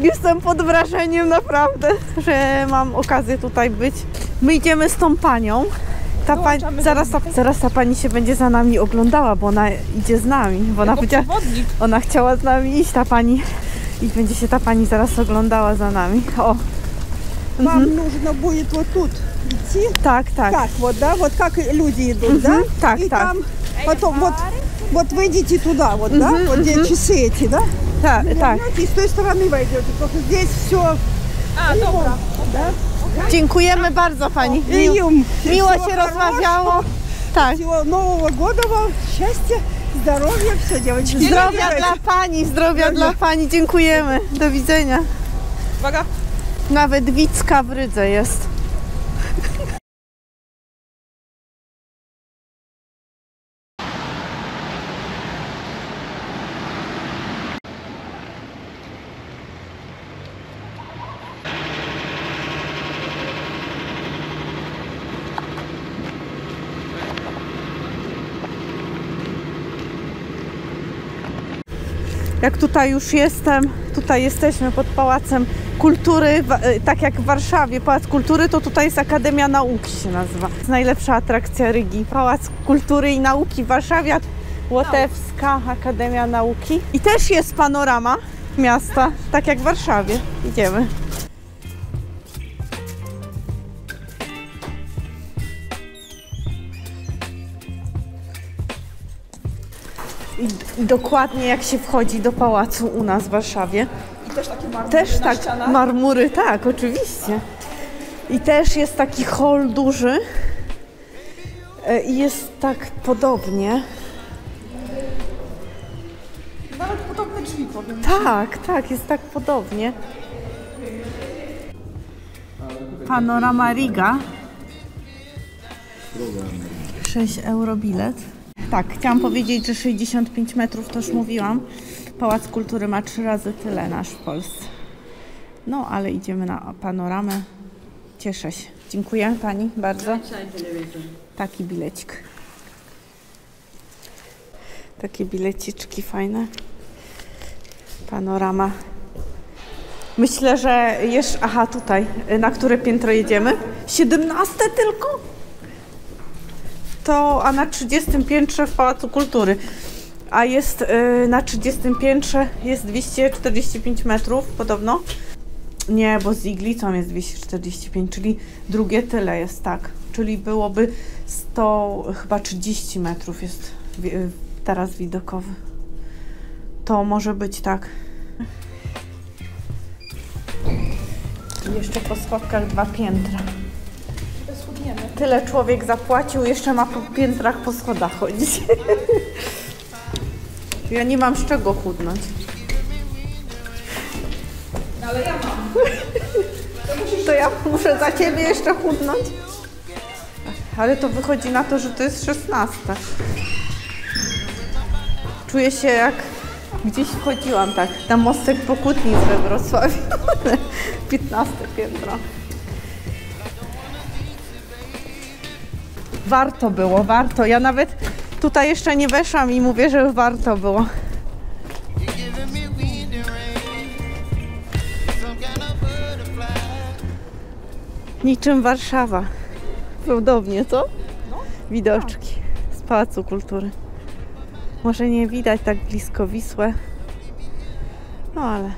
Jestem pod wrażeniem naprawdę, że mam okazję tutaj być. My idziemy z tą panią. Zaraz ta pani się będzie za nami oglądała, bo ona idzie z nami. Bo ona chciała z nami iść, ta pani. I będzie się ta pani zaraz oglądała za nami. O. Вам нужно будет вот тут идти. Так, так. Как вот, да? Вот как люди идут, да? Так, и так. там потом вот вы идите туда, вот, да? Вот где часы эти, да? Так, так. И с той стороны войдете, потому что здесь все. Dobra. Да? Dziękujemy bardzo pani. Miło się rozmawiało. Tak. Всего Нового года вам, счастья, здоровья, все, девочки. Zdrowia dla pani, dziękujemy. Do widzenia. Uwaga. Nawet Wicka w Rydze jest. Jak tutaj już jestem, tutaj jesteśmy pod Pałacem Kultury, tak jak w Warszawie Pałac Kultury, to tutaj jest Akademia Nauki się nazywa. To jest najlepsza atrakcja Rygi. Pałac Kultury i Nauki w Warszawie, Łotewska Akademia Nauki. I też jest panorama miasta, tak jak w Warszawie. Idziemy. I dokładnie jak się wchodzi do pałacu u nas w Warszawie. I też takie marmury Też na tak, ścianach. marmury, tak, oczywiście. I też jest taki hol duży. I jest tak podobnie. Nawet podobne drzwi, powiem. Tak, jest tak podobnie. Panorama Riga. 6 euro bilet. Tak, chciałam powiedzieć, że 65 metrów, to już mówiłam. Pałac Kultury ma 3 razy tyle nasz w Polsce. No, ale idziemy na panoramę. Cieszę się. Dziękuję pani bardzo. Taki bilecik. Takie bileciczki fajne. Panorama. Myślę, że jeszcze... Aha, tutaj. Na które piętro jedziemy? 17 tylko? A na 30 piętrze w Pałacu Kultury. A jest na 30 piętrze jest 245 metrów podobno. Nie, bo z iglicą jest 245, czyli drugie tyle jest, tak. Czyli byłoby 130 metrów jest teraz widokowy. To może być tak. I jeszcze po schodkach 2 piętra. Tyle człowiek zapłacił, jeszcze ma po piętrach po schodach chodzić. Ja nie mam z czego chudnąć. No, ale ja mam. To ja muszę za ciebie jeszcze chudnąć. Ale to wychodzi na to, że to jest 16. Czuję się jak gdzieś wchodziłam, tak. Na mostek Pokutnic we Wrocławiu. 15 piętro. Warto było, warto. Ja nawet tutaj jeszcze nie weszłam i mówię, że warto było. Niczym Warszawa. Cudownie, co? Widoczki z Pałacu Kultury. Może nie widać tak blisko Wisłę. No ale...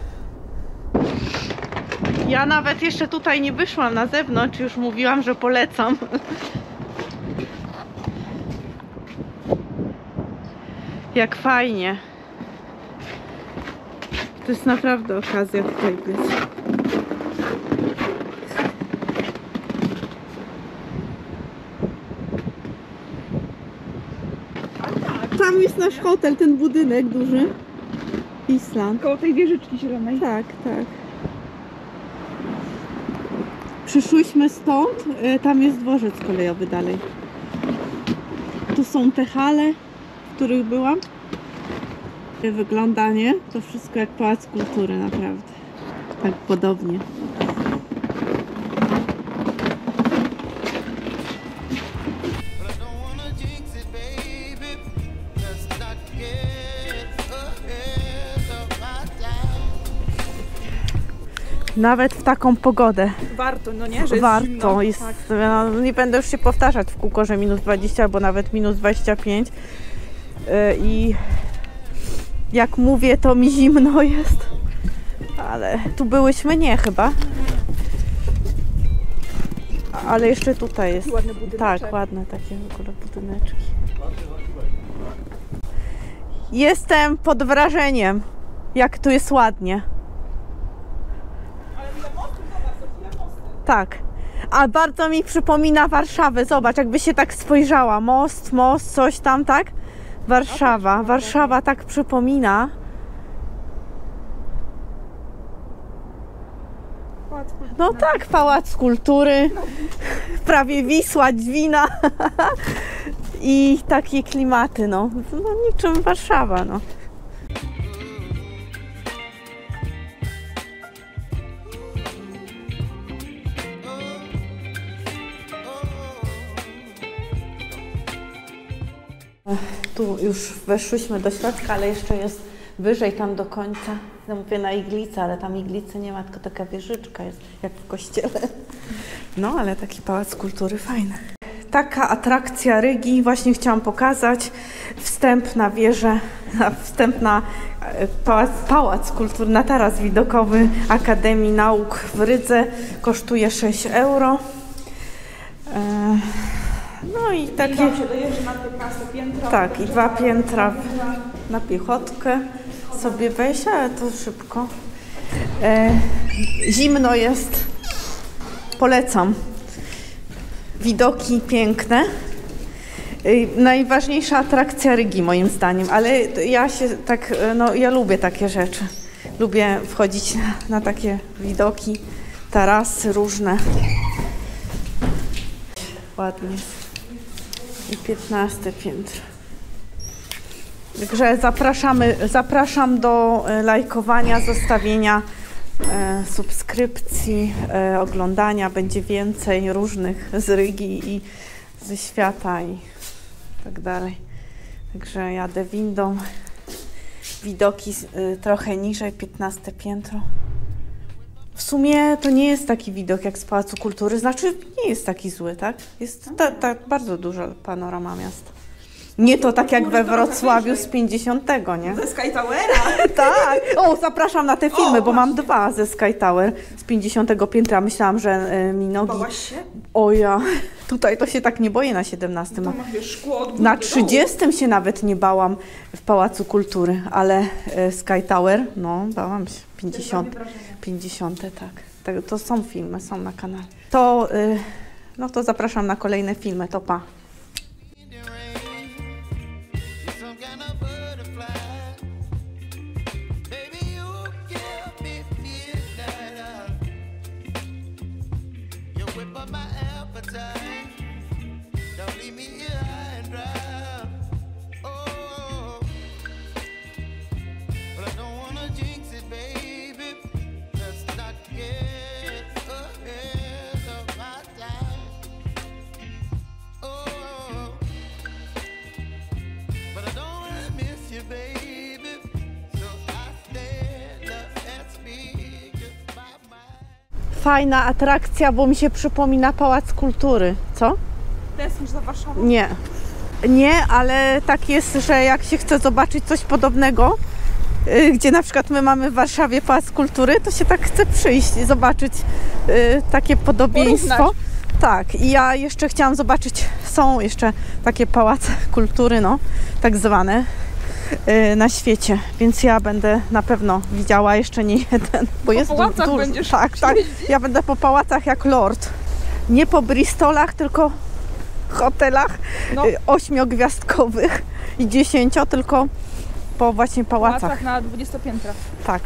Ja nawet jeszcze tutaj nie wyszłam na zewnątrz. Już mówiłam, że polecam. Jak fajnie. To jest naprawdę okazja tutaj być. Tam jest nasz hotel, ten budynek duży. Island. Koło tej wieżyczki zielonej. Tak, tak. Przyszłyśmy stąd, tam jest dworzec kolejowy dalej. Tu są te hale, w których byłam. Wygląda, nie? To wszystko jak Pałac Kultury, naprawdę. Tak podobnie. Nawet w taką pogodę. Warto, no nie? Że jest Warto. zimno. Jest, Tak. no, nie będę już się powtarzać w kółko, że minus 20 albo nawet minus 25. I jak mówię, to mi zimno jest. Ale tu byłyśmy nie chyba. Ale jeszcze tutaj jest. Ładny budyneczek. Tak, ładne takie w ogóle budyneczki. Jestem pod wrażeniem, jak tu jest ładnie. Tak. A bardzo mi przypomina Warszawę. Zobacz, jakby się tak spojrzała. Most, coś tam, tak? Warszawa. Warszawa tak przypomina. No tak, Pałac Kultury. Prawie Wisła, Dźwina. I takie klimaty, no. No niczym Warszawa, no. Tu już weszłyśmy do środka, ale jeszcze jest wyżej tam do końca. Ja mówię na iglicę, ale tam iglicy nie ma, tylko taka wieżyczka jest, jak w kościele. No, ale taki Pałac Kultury fajny. Taka atrakcja Rygi, właśnie chciałam pokazać. Wstęp na wieżę, wstęp na Pałac Kultury, na taras widokowy Akademii Nauk w Rydze kosztuje 6 euro. No i takie... I tam się dojeżdża na 15 piętro. Tak, i 2 piętra na piechotkę sobie wejść, ale to szybko. Zimno jest, polecam. Widoki piękne. Najważniejsza atrakcja Rygi moim zdaniem, ale ja się tak, no ja lubię takie rzeczy. Lubię wchodzić na takie widoki, tarasy różne. Ładnie. I 15 piętro. Także zapraszam do lajkowania, zostawienia subskrypcji, oglądania. Będzie więcej różnych z Rygi i ze świata i tak dalej. Także jadę windą. Widoki trochę niżej, 15 piętro. W sumie to nie jest taki widok jak z Pałacu Kultury, znaczy nie jest taki zły, tak? Jest bardzo duża panorama miasta. Nie to tak jak we Wrocławiu z 50, nie? Ze Sky Towera. Tak! O, zapraszam na te filmy, bo mam 2 ze Sky Tower z 50 piętra. Myślałam, że mi nogi... Bałaś się? O ja, tutaj to się tak nie boję na 17. Tam masz szkło od góry Na do dołu. 30 się nawet nie bałam w Pałacu Kultury, ale Sky Tower, no bałam się. 50, tak. To są filmy, są na kanale. To, no to zapraszam na kolejne filmy, to pa. Fajna atrakcja, bo mi się przypomina Pałac Kultury. Co? Tęsknisz za Warszawą? Nie. Nie, ale tak jest, że jak się chce zobaczyć coś podobnego, gdzie na przykład my mamy w Warszawie Pałac Kultury, to się tak chce przyjść i zobaczyć takie podobieństwo. Porównać. Tak, i ja jeszcze chciałam zobaczyć, są jeszcze takie pałace kultury, no, tak zwane, na świecie, więc ja będę na pewno widziała jeszcze nie jeden, bo jest pałacach dużo. będziesz Tak, tak, ja będę po pałacach jak lord. Nie po Bristolach, tylko hotelach No. 8-gwiazdkowych i 10, tylko po właśnie pałacach. Pałacach na 20 piętra. Tak.